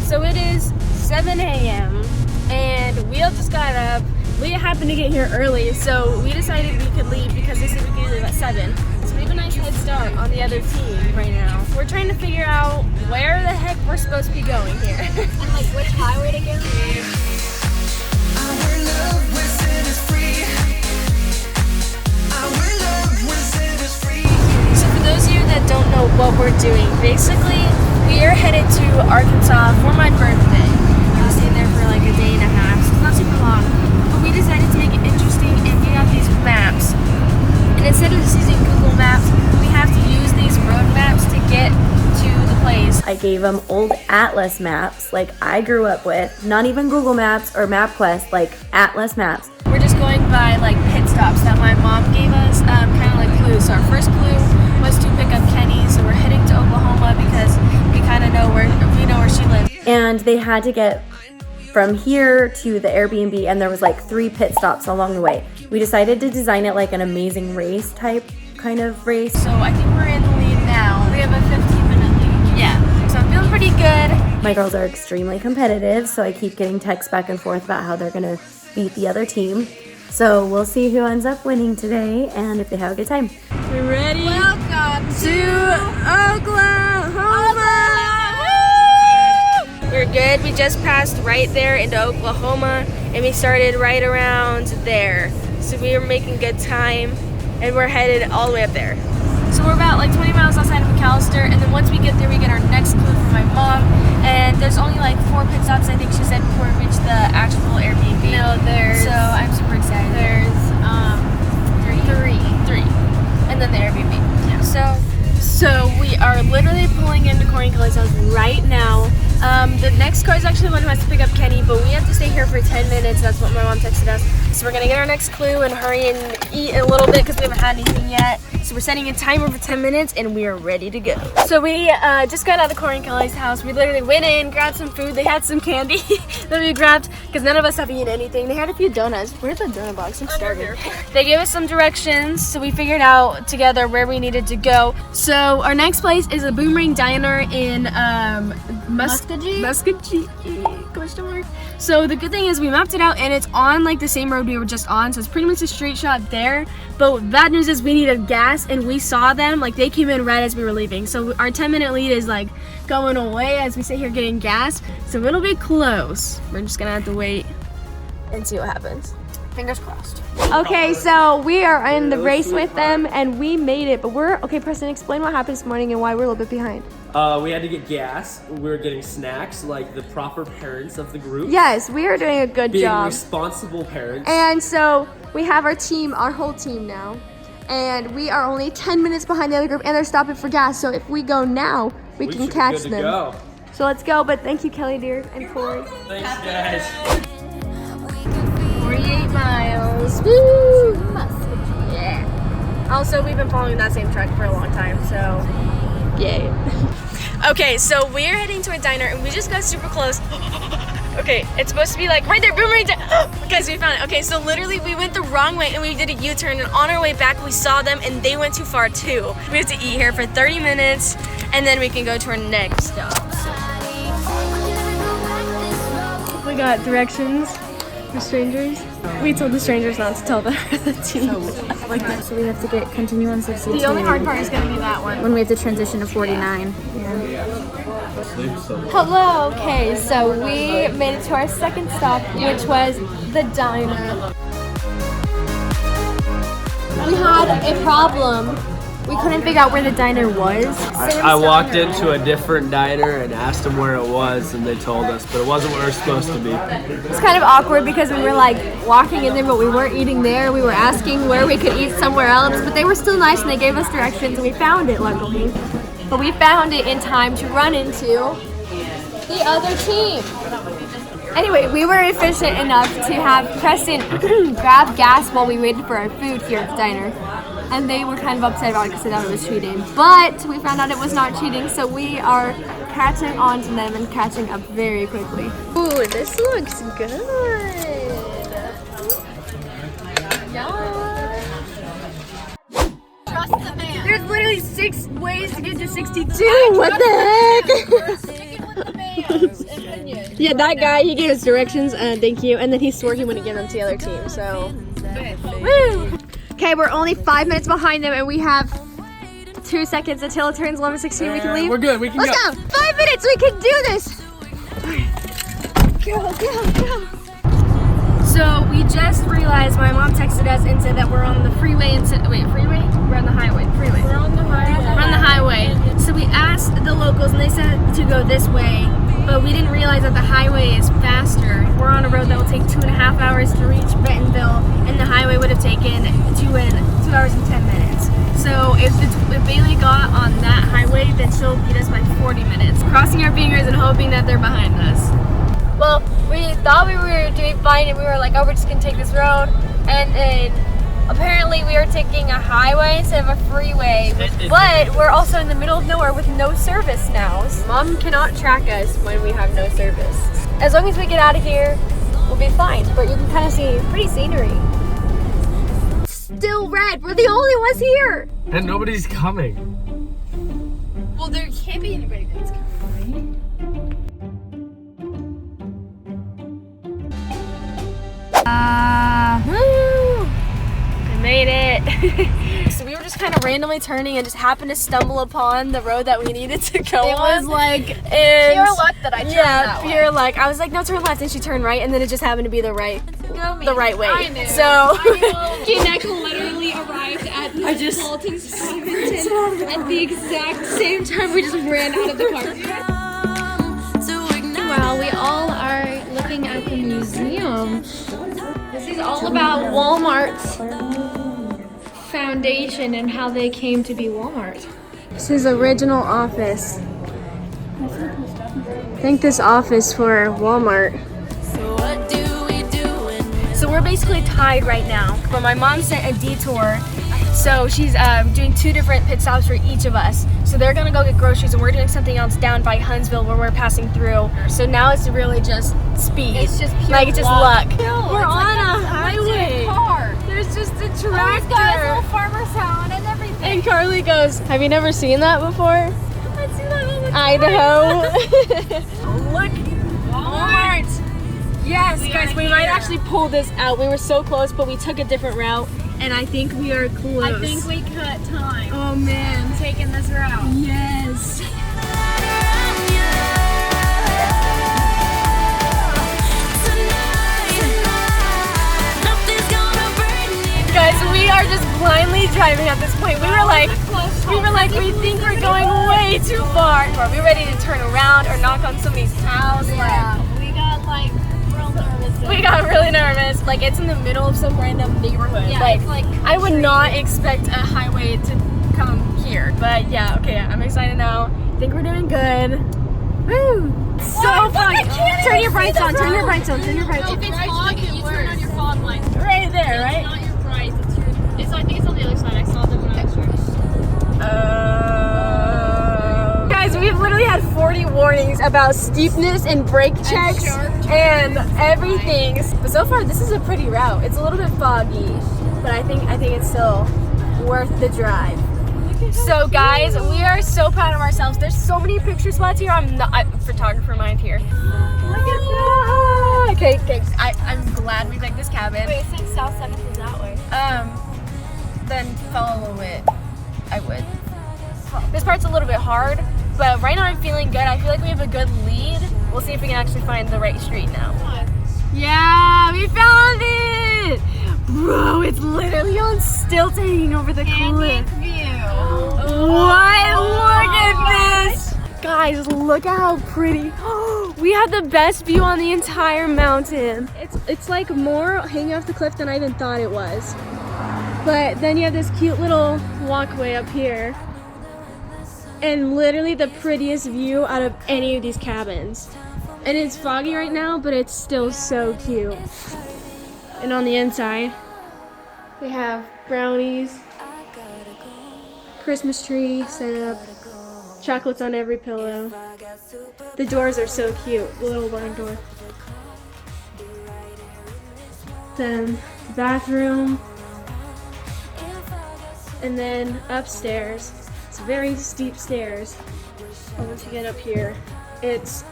So it is 7 a.m. and we all just got up. Leah happened to get here early, so we decided we could leave because they said we could leave at 7. So we have a nice head start on the other team right now. We're trying to figure out where the heck we're supposed to be going here. And like which highway to go. Our love when sin is free. Our love when sin is free. So for those of you that don't know what we're doing, basically we are headed to Arkansas for my birthday. I was staying there for like a day and a half, so it's not super long. But we decided to make it interesting and we got these maps. And instead of just using Google Maps, we have to use these road maps to get to the place. I gave them old Atlas maps like I grew up with, not even Google Maps or MapQuest, like Atlas maps. We're just going by like pit stops that my mom gave us, kind of like clues. So our first clue was to pick up Kenni, so we're heading to Oklahoma because we kind of know where she lives. And they had to get from here to the Airbnb, and there was like 3 pit stops along the way. We decided to design it like an amazing race type kind of race. So I think we're in the lead now. We have a 15-minute lead. Yeah, so I'm feeling pretty good. My girls are extremely competitive, so I keep getting texts back and forth about how they're gonna beat the other team. So we'll see who ends up winning today and if they have a good time. We ready? Welcome to Oklahoma! We're good. We just passed right there into Oklahoma and we started right around there. So we were making good time and we're headed all the way up there. So we're about like 20 miles outside of McAllister, and then once we get there we get our next clue from my mom, and there's only like 4 pit stops I think she said before we reach the actual Airbnb. No, So I'm super excited. there's three. And then the Airbnb. Yeah. So we are literally pulling into Corey and Kelly's house right now. The next car is actually one who has to pick up Kenni, but we have to stay here for 10 minutes. That's what my mom texted us. So we're gonna get our next clue and hurry and eat a little bit because we haven't had anything yet. So we're setting a timer for 10 minutes and we are ready to go. So we just got out of Corey and Kelly's house. We literally went in, grabbed some food. They had some candy that we grabbed because none of us have eaten anything. They had a few donuts. Where's the donut box? I'm starving. They gave us some directions, so we figured out together where we needed to go. So our next place is a Boomerang Diner in Muskogee? Question mark. So the good thing is we mapped it out and it's on like the same road we were just on, so it's pretty much a straight shot there. But bad news is we needed gas and we saw them, like they came in right as we were leaving. So our 10-minute lead is like going away as we sit here getting gas. So it'll be close. We're just gonna have to wait and see what happens. Fingers crossed. Okay, so we are in the race with them and we made it, but okay, Preston, explain what happened this morning and why we're a little bit behind. We had to get gas. We were getting snacks like the proper parents of the group. Yes, we are doing a good Being job. responsible parents. And so we have our whole team now, and we are only 10 minutes behind the other group and they're stopping for gas. So if we go now, we can should be catch good to them. go. So let's go, but thank you, Kelly dear and Corey. Thanks, guys. 48 miles. Woo! Yeah. Also, we've been following that same truck for a long time, so yay. Okay, so we're heading to a diner and we just got super close. Okay, it's supposed to be like right there, Boomerang Diner. Guys, we found it. Okay, so literally we went the wrong way and we did a U-turn, and on our way back we saw them and they went too far too. We have to eat here for 30 minutes and then we can go to our next stop. So. We got directions for strangers. We told the strangers not to tell the team. So we have to continue on 62. The only hard part is gonna be that one. When we have to transition to 49. Hello, okay, so we made it to our second stop, which was the diner. We had a problem. We couldn't figure out where the diner was. I walked into a different diner and asked them where it was, and they told us, but it wasn't where it was supposed to be. It's kind of awkward because we were like walking in there, but we weren't eating there. We were asking where we could eat somewhere else, but they were still nice and they gave us directions and we found it, luckily. But we found it in time to run into the other team. Anyway, we were efficient enough to have Preston grab gas while we waited for our food here at the diner. And they were kind of upset about it because they thought it was cheating. But we found out it was not cheating, so we are catching on to them and catching up very quickly. Ooh, this looks good. Trust the man. There's literally 6 ways to get to 62. What the heck? Yeah, that guy, he gave us directions, thank you, and then he swore he wouldn't give them to the other team, so. Woo! Okay, we're only 5 minutes behind them, and we have 2 seconds until it turns 11:16. We can leave. We're good. We can Let's go. 5 minutes. We can do this. Go. So we just realized my mom texted us and said that we're on the freeway and said, wait, freeway? We're on the highway. Freeway. We're on the highway. So we asked the locals and they said to go this way, but we didn't realize that the highway is faster. We're on a road that will take 2.5 hours to reach Bentonville, and the highway would have taken 2 hours and 10 minutes. So if Bailey got on that highway, then she'll beat us by 40 minutes. Crossing our fingers and hoping that they're behind us. Well, we thought we were doing fine, and we were like, oh, we're just gonna take this road, and then apparently we were taking a highway instead of a freeway, but we're also in the middle of nowhere with no service now. Mom cannot track us when we have no service. As long as we get out of here, we'll be fine, but you can kind of see pretty scenery. Still red, we're the only ones here. And nobody's coming. Well, there can't be anybody that's coming, Woo! I made it. So we were just kind of randomly turning and just happened to stumble upon the road that we needed to go on. It was like and pure luck that I turned that way. pure luck. I was like, no, turn left, and she turned right, and then it just happened to be the right way. I knew. So Kinnick literally arrived at Metropolitan's Covington at the exact same time we just ran out of the car. Wow, we all are looking at the museum. This is all about Walmart's foundation and how they came to be Walmart. this is the original office. Thank this office for Walmart. So we're basically tied right now, but my mom sent a detour, so she's doing 2 different pit stops for each of us. So they're gonna go get groceries, and we're doing something else down by Huntsville where we're passing through. So now it's really just speed. It's just pure like it's just luck. We're on a highway. There's just a tractor. little farmer's town and everything. And Carlie goes, "Have you never seen that before?" I see that all the time. Idaho. Look, Walmart. Yes, guys, we might actually pull this out. We were so close, but we took a different route, and I think we are close. I think we cut time Oh man. taking this route. Yes. Guys, we are just blindly driving at this point. We were like, we think we're going way too far. Are we ready to turn around or knock on somebody's house? Yeah, we got like real nervous. We got really nervous. Like, it's in the middle of some random neighborhood. Yeah, like, it's like I would not expect a highway to come here. But yeah, okay, I'm excited now. I think we're doing good. Woo! So fun. Turn your brights on. Turn your brights on. Turn your brights on. If it's foggy, you turn on your fog lights. Right there, right? It's not your bright, it's your. I think it's on the other side. I saw them when I was driving. Guys, we've literally had 40 warnings about steepness and brake checks and everything. But so far, this is a pretty route. It's a little bit foggy, but I think it's still worth the drive. So guys, we are so proud of ourselves. There's so many picture spots here. I'm photographer mind here. Look at that. Okay, I'm glad we picked this cabin. Wait, since South 7th is that way. Then follow a little bit. I would. This part's a little bit hard, but right now I'm feeling good. I feel like we have a good lead. We'll see if we can actually find the right street now. Yeah, we found it! Bro, it's literally on stilts hanging over the cliff. What? Look at this! Guys, look at how pretty. We have the best view on the entire mountain. It's like more hanging off the cliff than I even thought it was. But then you have this cute little walkway up here. And literally the prettiest view out of any of these cabins. And it's foggy right now, but it's still so cute. And on the inside, we have brownies, Christmas tree set up, chocolates on every pillow. The doors are so cute, the little barn door. Then the bathroom, and then upstairs. It's very steep stairs. Once you get up here, it's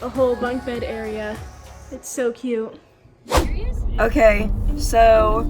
a whole bunk bed area. It's so cute. Okay, so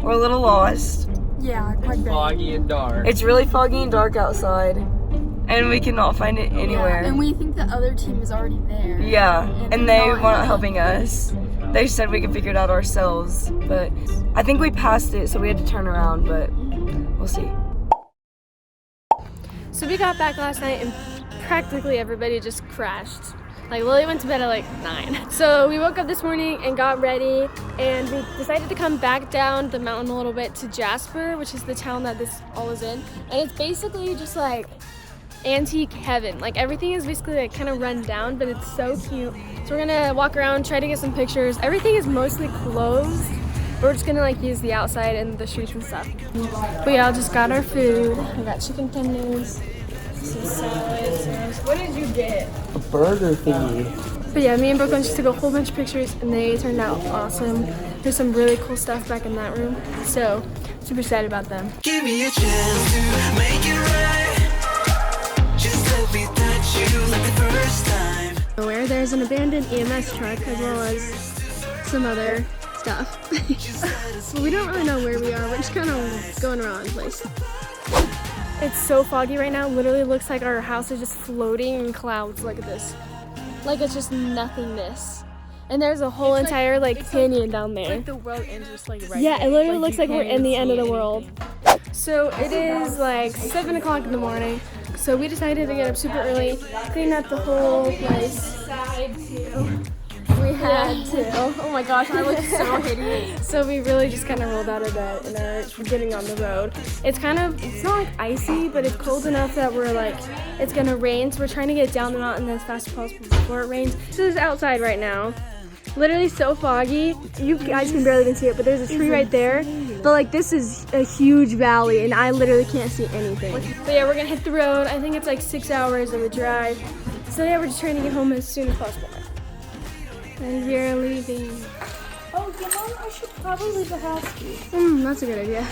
we're a little lost. Yeah, quite big. Foggy and dark. It's really foggy and dark outside, and we cannot find it anywhere. And we think the other team is already there. Yeah, and they they're were not helping us. They said we could figure it out ourselves, but I think we passed it, so we had to turn around, but we'll see. So we got back last night and practically everybody just crashed. Like Lily went to bed at like 9. So we woke up this morning and got ready and we decided to come back down the mountain a little bit to Jasper, which is the town that this all is in. And it's basically just like antique heaven. Like everything is basically like kind of run down, but it's so cute. So we're gonna walk around, try to get some pictures. Everything is mostly closed. We're just gonna like use the outside and the streets and stuff. We all just got our food. We got chicken tenders, some salads. What did you get? A burger thingy. But yeah, me and Brooklyn just took a whole bunch of pictures and they turned out awesome. There's some really cool stuff back in that room. So super excited about them. Give me a chance to make it right. Just let me touch you like the first time. Where there's an abandoned EMS truck as well as some other stuff. But we don't really know where we are. We're just kind of going around the place. It's so foggy right now. Literally looks like our house is just floating in clouds. Look at this. Like it's just nothingness. And there's a whole entire like canyon down there. Like the world ends just like right Yeah, there. it literally Like, looks you like we're can't in the even end of see the world. So it is like 7 o'clock in the morning. So we decided to get up super early, clean up the whole place. We had to. Oh my gosh, I look so hideous. So we really just kind of rolled out of bed and are getting on the road. It's not like icy, but it's cold enough that we're like, it's gonna rain. So we're trying to get down the mountain as fast as possible before it rains. This is outside right now. Literally so foggy. You guys can barely even see it, but there's a tree right there. But like this is a huge valley and I literally can't see anything. But yeah, we're gonna hit the road. I think it's like 6 hours of a drive. So yeah, we're just trying to get home as soon as possible. And we're leaving. Oh, yeah, Mom, I should probably leave the house. That's a good idea.